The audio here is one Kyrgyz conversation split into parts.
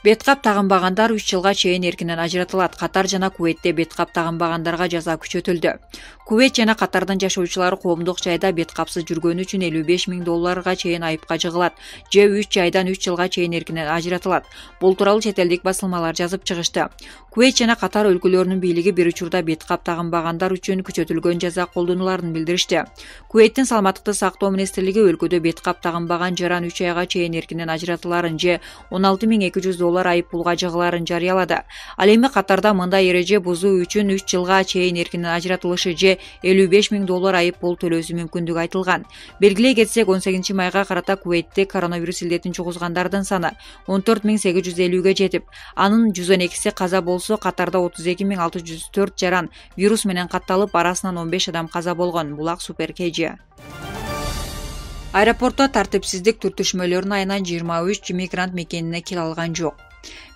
Беткап тагынбагандар 3 жылга чейин эркинен ажыратылат. Катар жана Кувейтте беткап тагынбагандарга жаза күчөтүлдү. Кувейт жана Катардын жашоочулары коомдук жайда беткапсыз жүргөнү үчүн $55,000 чейин айыпка жыгылат. Же 3 айдан 3 жылга чейин эркинен ажыратылат. Бул тууралуу чет элдик басылмалар жазып чыгышты. Кувейт жана Катар өлкөлөрүнүн бийлиги бир учурда беткап тагынбагандар үчүн күчөтүлгөн жаза колдонуларын билдиришти. Кувейттин саламаттыкты сактоо министрлиги өлкөдө беткап тагынбаган жаран 3 айга чейин эркинен ажыратыларын же $16,200 айып пулга жыгыларын жарыялады. Ал эми Катарда мындай эреже бузуу үчүн 3 жылга чейин эркинен ажыратылышы же $55,000 айып пул төлөөсү мүмкүндүгү айтылган. Белгилей кетсек, 18 майга карата Кувейтте коронавирус илдетин жугузгандардын саны 14,850ге жетип, анын 112си каза болсо, Катарда 32,604 жаран вирус менен катталып, арасынан 15 адам каза болгон. Булак Супер KG. Аэропортто тартипсиздик түртүшмөлөрүнүн айынан 23 мигрант мекенине кире алган жок.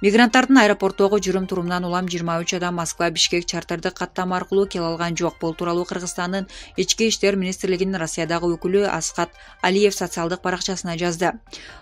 Мигранттардын аэропорттогу жүрүм-турумунан улам 23 адам Москва-Бишкек чартердик каттама аркылуу келе алган жок. Бул тууралуу Кыргызстандын Ички иштер министрлигинин Россиядагы өкүлү Асхат Алиев социалдык баракчасына жазды.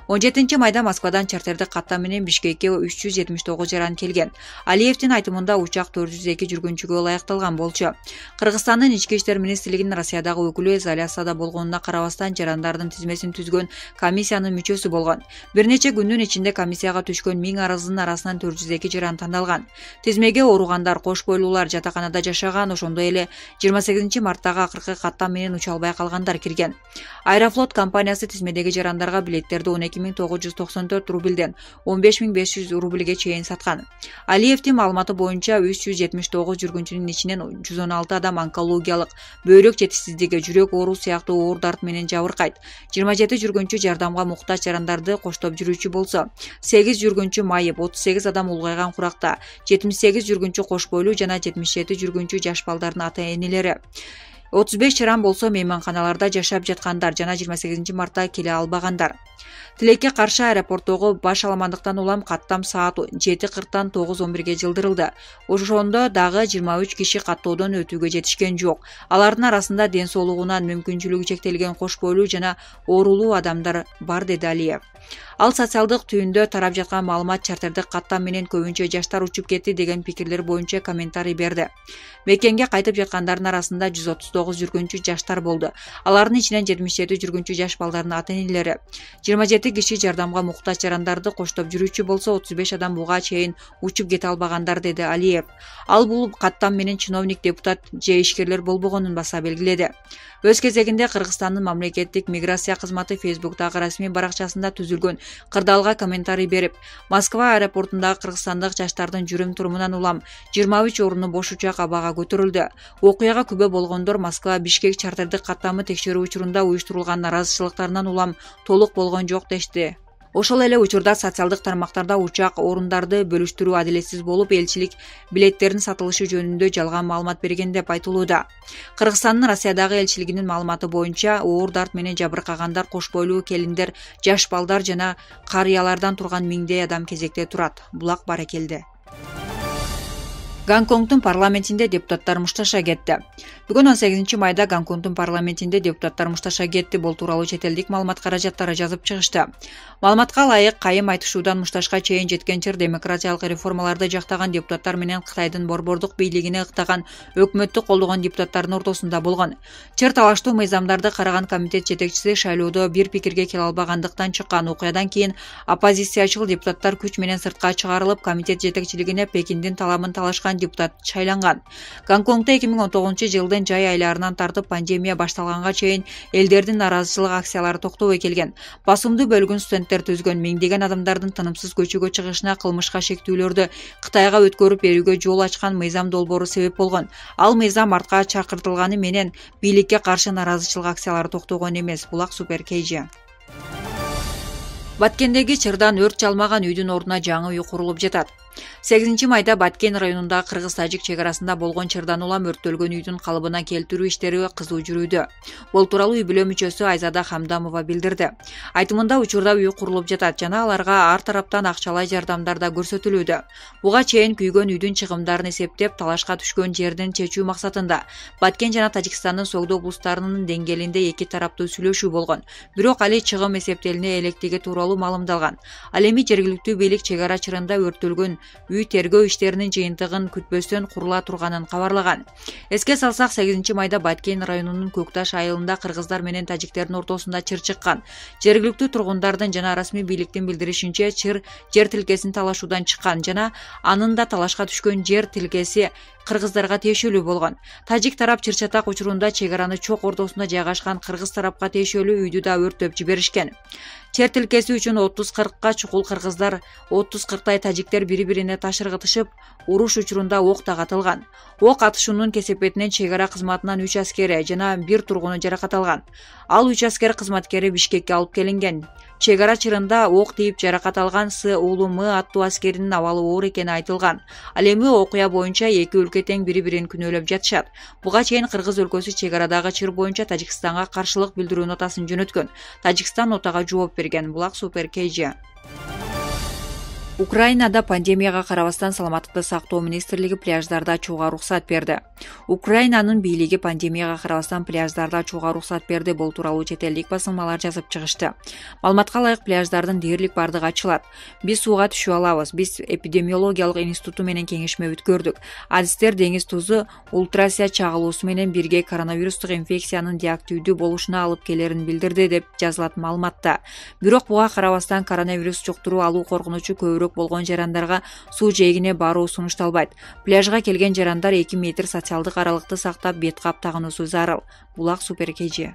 17 майда Москвадан чартердик каттам менен Бишкекке 379 жаран келген. Алиевдин айтымында учак 402 жүргүнчүгө ылайыкталган болчу. Кыргызстандын Ички иштер министрлигинин Россиядагы өкүлү изоляцияда болгонуна карабастан жарандардын тизмесин түзгөн комиссиянын мүчөсү болгон. Бир нече күндүн ичинде комиссияга түшкөн 1000 арыздын арасынан 402 жаран тандалган. Тизмеге ооругандар, кош бойлуулар, жатаканада жашаган, ошондой эле 28 марттагы акыркы каттам менен уча албай калгандар кирген. Аэрофлот компаниясы тизмедеги жарандарга билеттерди 12,994 рубльден 15,500 рубльге чейин саткан. Алиевдин маалыматы боюнча 379 жүргүнчүнүн ичинен 116 адам онкологиялык, бөйрөк жетишсиздиги, жүрөк оору сыяктуу оор дарт менен жабыркайт. 27 жүргүнчү жардамга муктаж жарандарды коштоп жүрүүчү болсо, 8 жүргүнчү майып, 38 адам улгайган куракта, 78 жүргүнчү кош бойлуу жана 77 жүргүнчү жаш балдардын ата-энелери. 35 жаран болсо мейманканаларда жашап жаткандар жана 28 мартта келе албагандар. Тилекке каршы аэропорттогу баш аламандыктан улам каттам саат 7:40тан 9:11ге жылдырылды. Ошондо дагы 23 киши каттоодон өтүүгө жетишкен жок. Алардын арасында ден соолугунан мүмкүнчүлүгү чектелген кош бойлуу жана оорулуу адамдар бар, деди Алиев. Ал социалдык түйүндө тарап жаткан маалымат чартердик каттам менен көбүнчө жаштар учуп кетти деген пикирлер боюнча комментарий берди. Мекенге кайтып жаткандардын арасында 139 жүргүнчү жаштар болду. Алардын ичинен 77 жүргүнчү жаш балдардын ата-энелери. 27 киши жардамга муктаж жарандарды коштоп жүрүүчү болсо, 35 адам буга чейин учуп кете албагандар, деди Алиев. Ал бул каттам менен чиновник, депутат же ишкерлер болбогонун баса белгиледи. Өз кезегинде Кыргызстандын мамлекеттик миграция кызматы Фейсбуктагы расмий баракчасында түзүлгөн кырдаалга комментарий берип, Москва аэропортундагы кыргызстандык жаштардын жүрүм-турумунан улам 23 орунду бош учак абага көтөрүлдү. Окуяга күбө болгондор Москва-Бишкек чартердик каттамы текшерүү учурунда уюштурулган наразычылыктарынан улам толук болгон жок дешти. Ошол эле учурда социалдык тармактарда учак орундарды бөлүштүрүү адилетсиз болуп, элчилик билеттерин сатылышы жөнүндө жалган маалымат берген деп айтылууда. Кыргызстандын Россиядагы элчилигинин маалыматы боюнча, оор дарт менен жабыркагандар, кош бойлуу келиндер, жаш балдар жана карыялардан турган миңдей адам кезекте турат. Булак Барекелде. Гонконгдун парламентинде депутаттар мушташа кетти. Бүгүн 18 майда Гонконгдун парламентинде депутаттар мушташа кетти. Бул тууралуу чет элдик маалымат каражаттары жазып чыгышты. Маалыматка ылайык, кайым айтышуудан мушташка чейин жеткен чыр демократиялык реформаларды жактаган депутаттар менен Кытайдын борбордук бийлигине ыктаган өкмөттү колдогон депутаттардын ортосунда болгон. Чыр талаштуу мыйзамдарды караган комитет жетекчиси шайлоодо бир пикирге келе албагандыктан чыккан окуядан кийин оппозициячыл депутаттар күч менен сыртка чыгарылып, комитет жетекчилигине Пекиндин талабын талашкан депутат шайланган. Гонконгдо 2019-жылдын жай айларынан тартып пандемия башталганга чейин элдердин наразычылык акциялары токтобой келген. Басымдуу бөлүгүн студенттер түзгөн, миңдеген адамдардын тынымсыз көчөгө чыгышына, кылмышка шектүүлөрдү Кытайга өткөрүп берүүгө жол ачкан мыйзам долбоору себеп болгон. Ал мыйзам артка чакыртылганы менен бийликке каршы наразычылык акциялары токтогон эмес. Булак Супер KG. Баткендеги чырдан өрт жалмаган үйдүн ордуна жаңы үй курулуп жатат. 8 майда Баткен районунда Кыргыз-Тажик чегарасында болгон чырдан улам өрттөлгөн үйдүн калыбына келтирүү иштери кызуу жүрүүдө. Бул тууралуу үй бүлө мүчөсү Айзада Хамдамова билдирди. Айтымында учурда үй курулуп жатат жана аларга ар тараптан акчалай жардамдар да көрсөтүлүүдө. Буга чейин күйгөн үйдүн чыгымдарын эсептеп, талашка түшкөн жердин чечүү максатында Баткен жана Тажикстандын Согдо облустарынын деңгээлинде эки тараптуу сүйлөшүү болгон. Бирок али чыгым эсептелине электиги тууралуу маалымдалган. Ал эми жергиликтүү бийлик чегара чырында өрттөлгөн үй тергөө иштеринин жыйынтыгын күтпөстөн курула турганын кабарлаган. Эске салсак, 8 майда Баткен районунун Көкташ айылында кыргыздар менен тажиктердин ортосунда чыр чыккан. Жергиликтүү тургундардын жана расмий бийликтин билдиришинче, чыр жер тилкесин талашуудан чыккан жана анын да талашка түшкөн жер тилкеси кыргыздарга тиешелүү болгон. Тажик тарап чыр-чатак учурунда чегараны чок ортосунда жайгашкан кыргыз тарапка тиешелүү үйдү да өрттөп жиберишкен. Жер тилкеси үчүн 30-40ка чукул кыргыздар, 30-40тай тажиктер бири-бирине таш ыргытышып, уруш учурунда ок да атылган. Ок атышуунун кесепетинен чегара кызматынан 3 аскери жана 1 тургуну жаракат алган. Ал 3 аскер кызматкери Бишкекке алып келинген. Чегара чырында ок тийип жаракат алган С. Уулу М. аттуу аскеринин абалы оор экени айтылган. Ал эми окуя боюнча эки өлкө тең бири-бирин күнөөлөп жатышат. Буга чейин Кыргыз өлкөсү чегарадагы чыр боюнча Тажикстанга каршылык билдирүү нотасын жөнөткөн. Тажикстан нотага жооп берген. Булак Супер KG. Украинада пандемияга карабастан саламаттыкты сактоо министрлиги пляждарды ачууга уруксат берди. Украинанын бийлиги пандемияга карабастан пляждарды ачууга уруксат берди. Бул тууралуу чет элдик басылмалар жазып чыгышты. Маалыматка ылайык, пляждардын дээрлик бардыгы ачылат. Биз сууга түшүп алабыз. Биз эпидемиологиялык институту менен кеңешме өткөрдүк. Адистер деңиз тузу ультрасия чагылуусу менен бирге коронавирустук инфекциянын деактивдүү болушуна алып келерин билдирди деп жазылат маалыматта. Бирок буга карабастан коронавирус жуктуруу алуу коркунучу көбүрөөк болгон жарандарга суу жээгине баруу сунушталбайт. Пляжга келген жарандар 2 метр социалдык аралыкты сактап бет кап тагынуусу зарыл. Булак Супер KG.